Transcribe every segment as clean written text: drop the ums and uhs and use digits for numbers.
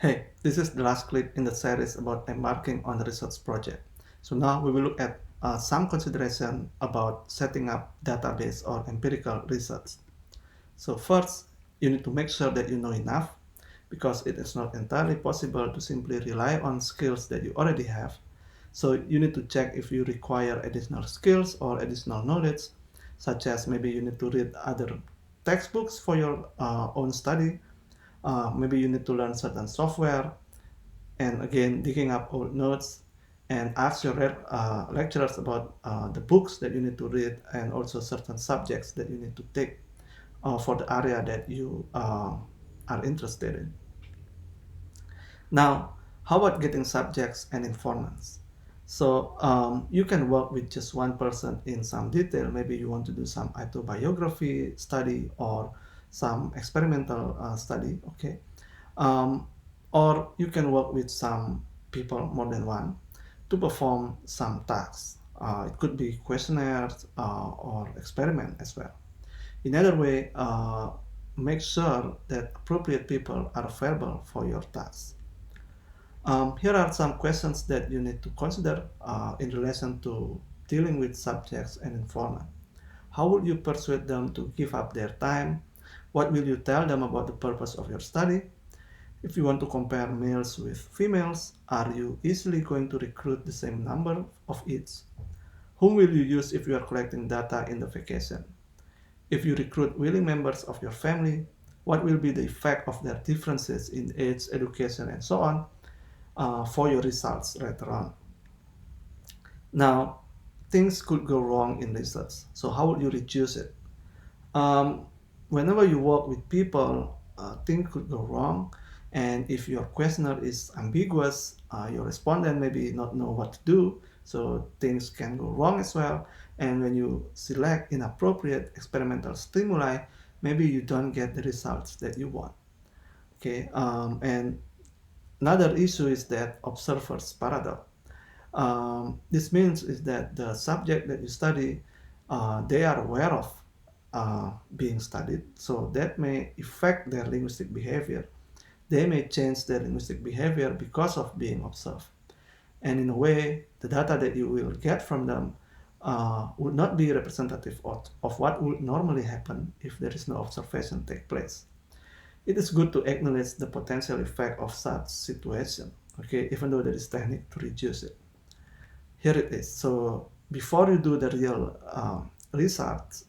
Hey, this is the last clip in the series about embarking on the research project. So now we will look at some consideration about setting up database or empirical research. So first, you need to make sure that you know enough because it is not entirely possible to simply rely on skills that you already have. So you need to check if you require additional skills or additional knowledge, such as maybe you need to read other textbooks for your own study. Maybe you need to learn certain software, and again digging up old notes and ask your lecturers about the books that you need to read and also certain subjects that you need to take for the area that you are interested in. Now, how about getting subjects and informants? So you can work with just one person in some detail. Maybe you want to do some autobiography study or some experimental study, okay? Um, or you can work with some people, more than one, to perform some tasks. It could be questionnaires or experiment as well. In other way, make sure that appropriate people are available for your tasks. Here are some questions that you need to consider in relation to dealing with subjects and informant. How would you persuade them to give up their time? What will you tell them about the purpose of your study? If you want to compare males with females, are you easily going to recruit the same number of each? Whom will you use if you are collecting data in the vacation? If you recruit willing members of your family, what will be the effect of their differences in age, education, and so on for your results later on? Now, things could go wrong in research. So how would you reduce it? Um, Whenever you work with people, things could go wrong. And if your questionnaire is ambiguous, your respondent maybe not know what to do, so things can go wrong as well. And when you select inappropriate experimental stimuli, maybe you don't get the results that you want. Okay, and another issue is that observer's paradox. This means is that the subject that you study, they are aware of being studied, so that may affect their linguistic behavior. They may change their linguistic behavior because of being observed. And in a way, the data that you will get from them would not be representative of what would normally happen if there is no observation take place. It is good to acknowledge the potential effect of such situation, okay, even though there is technique to reduce it. Here it is. So before you do the real research,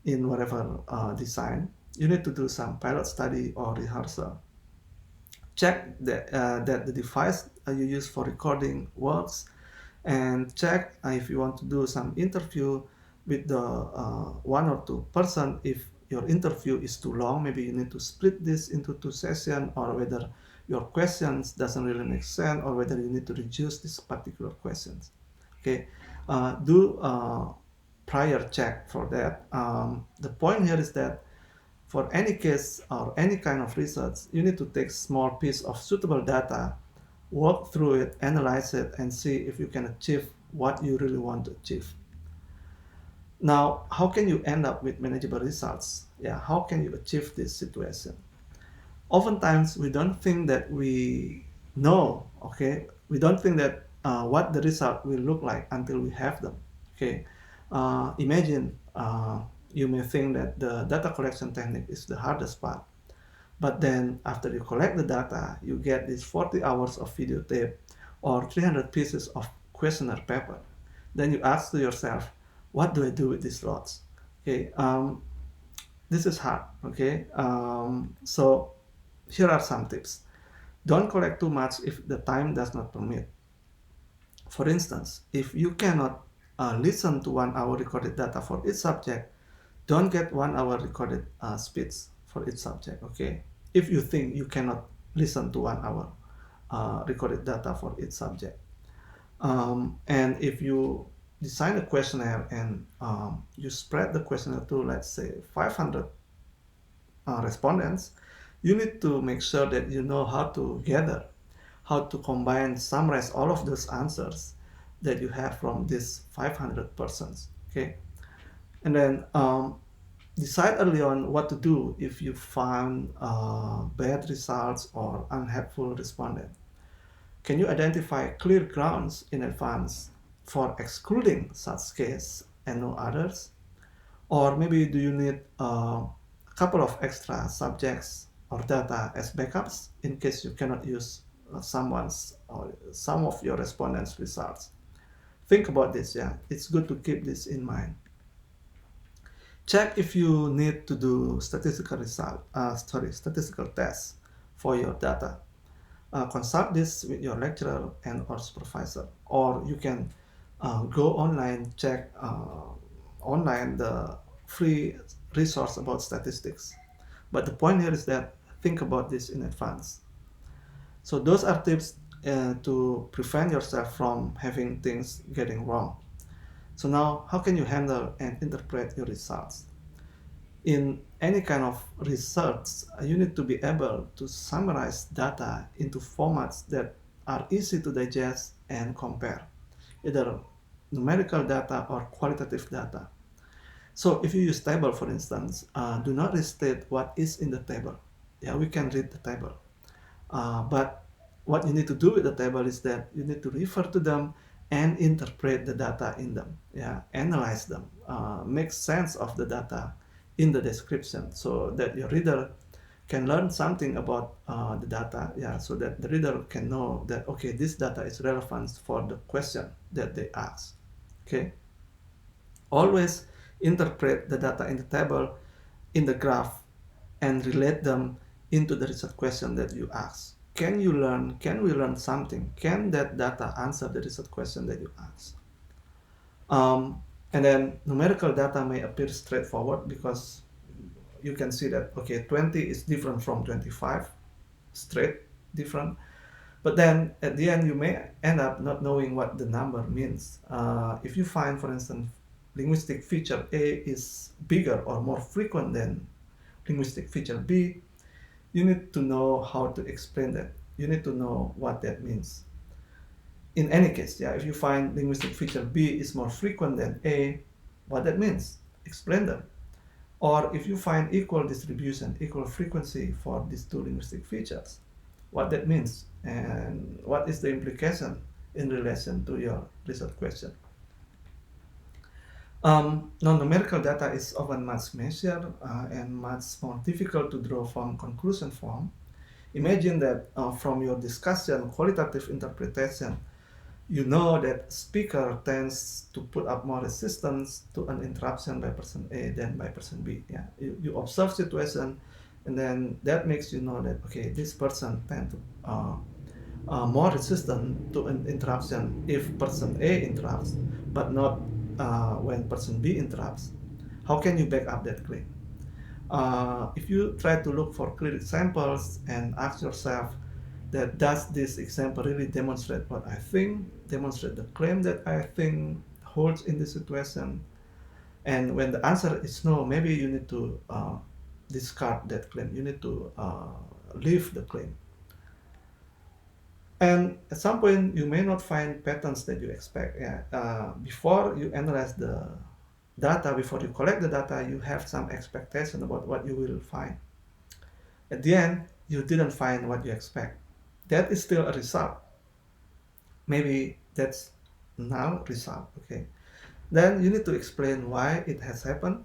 in whatever design, you need to do some pilot study or rehearsal. Check that the device you use for recording works, and check if you want to do some interview with the one or two person. If your interview is too long, maybe you need to split this into two sessions, or whether your questions doesn't really make sense, or whether you need to reduce these particular questions. Okay, do prior check for that. The point here is that for any case or any kind of research, you need to take small piece of suitable data, work through it, analyze it, and see if you can achieve what you really want to achieve. Now, how can you end up with manageable results? Yeah, how can you achieve this situation? Oftentimes, we don't think that we know, okay? We don't think that what the result will look like until we have them, okay? Imagine you may think that the data collection technique is the hardest part. But then after you collect the data, you get these 40 hours of videotape or 300 pieces of questionnaire paper. Then you ask to yourself, what do I do with these lots? Okay, this is hard. Okay, so here are some tips. Don't collect too much if the time does not permit. For instance, if you cannot listen to 1 hour recorded data for each subject, don't get 1 hour recorded speech for each subject, okay? If you think you cannot listen to 1 hour recorded data for each subject. And if you design a questionnaire and you spread the questionnaire to, let's say, 500 respondents, you need to make sure that you know how to gather, how to combine, summarize all of those answers that you have from these 500 persons, okay? And then Decide early on what to do if you find bad results or unhelpful respondent. Can you identify clear grounds in advance for excluding such case and no others? Or maybe do you need a couple of extra subjects or data as backups in case you cannot use someone's or some of your respondents' results? Think about this, yeah. It's good to keep this in mind. Check if you need to do statistical tests for your data. Consult this with your lecturer and or supervisor, or you can go online, check online the free resource about statistics. But the point here is that think about this in advance. So those are tips to prevent yourself from having things getting wrong. So now, how can you handle and interpret your results? In any kind of research, you need to be able to summarize data into formats that are easy to digest and compare, either numerical data or qualitative data. So if you use table, for instance, do not restate what is in the table. Yeah, we can read the table. But what you need to do with the table is that you need to refer to them and interpret the data in them. Yeah, analyze them, make sense of the data in the description so that your reader can learn something about the data. Yeah, so that the reader can know that okay, this data is relevant for the question that they ask. Okay, always interpret the data in the table, in the graph, and relate them into the research question that you ask. Can we learn something? Can that data answer the research question that you ask? And then numerical data may appear straightforward because you can see that, okay, 20 is different from 25, straight different. But then at the end, you may end up not knowing what the number means. If you find, for instance, linguistic feature A is bigger or more frequent than linguistic feature B, you need to know how to explain that. You need to know what that means. In any case, yeah, if you find linguistic feature B is more frequent than A, what that means, explain them. Or if you find equal distribution, equal frequency for these two linguistic features, what that means and what is the implication in relation to your research question. Non-numerical data is often much messier and much more difficult to draw from conclusion form. Imagine that from your discussion, qualitative interpretation, you know that speaker tends to put up more resistance to an interruption by person A than by person B. Yeah, you observe situation, and then that makes you know that okay, this person tend to more resistant to an interruption if person A interrupts, but not when person B interrupts. How can you back up that claim? If you try to look for clear examples and ask yourself that does this example really demonstrate what I think, demonstrate the claim that I think holds in this situation, and when the answer is no, maybe you need to discard that claim. You need to leave the claim. And at some point, you may not find patterns that you expect. Yeah. Before you analyze the data, before you collect the data, you have some expectation about what you will find. At the end, you didn't find what you expect. That is still a result. Maybe that's now result. Okay. Then you need to explain why it has happened.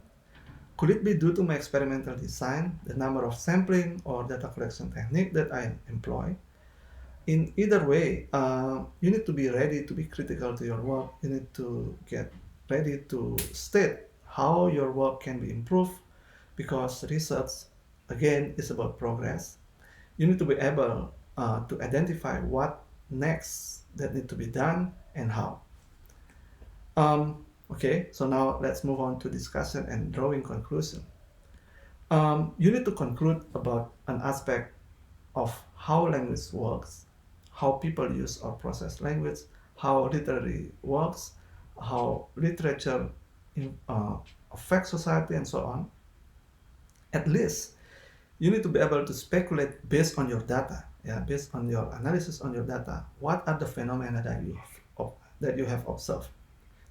Could it be due to my experimental design, the number of sampling or data collection technique that I employ? In either way, you need to be ready to be critical to your work. You need to get ready to state how your work can be improved because research, again, is about progress. You need to be able to identify what next that need to be done and how. Okay, so now let's move on to discussion and drawing conclusion. You need to conclude about an aspect of how language works, how people use or process language, how literary works, how literature affects society, and so on. At least you need to be able to speculate based on your data, yeah, based on your analysis on your data. What are the phenomena that you have observed?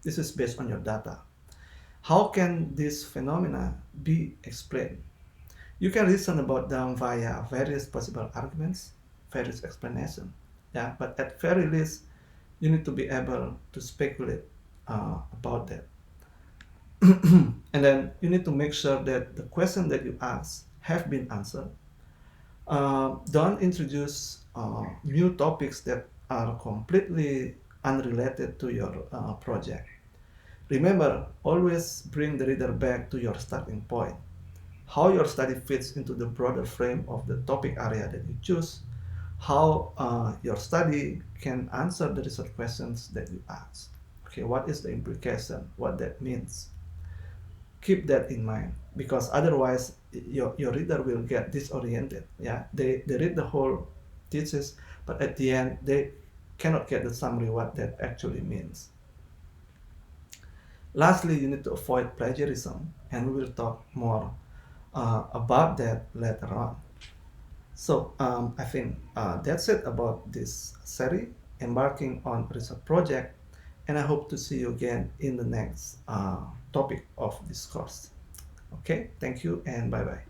This is based on your data. How can this phenomena be explained? You can reason about them via various possible arguments, various explanations. Yeah, but at very least, you need to be able to speculate about that. And then you need to make sure that the question that you ask have been answered. Don't introduce new topics that are completely unrelated to your project. Remember, always bring the reader back to your starting point, how your study fits into the broader frame of the topic area that you choose, how your study can answer the research questions that you ask. Okay, what is the implication, what that means? Keep that in mind, because otherwise your reader will get disoriented. Yeah, they read the whole thesis, but at the end they cannot get the summary what that actually means. Lastly, you need to avoid plagiarism, and we will talk more about that later on. So I think that's it about this series, Embarking on Research Project, and I hope to see you again in the next topic of this course. Okay, thank you and bye bye.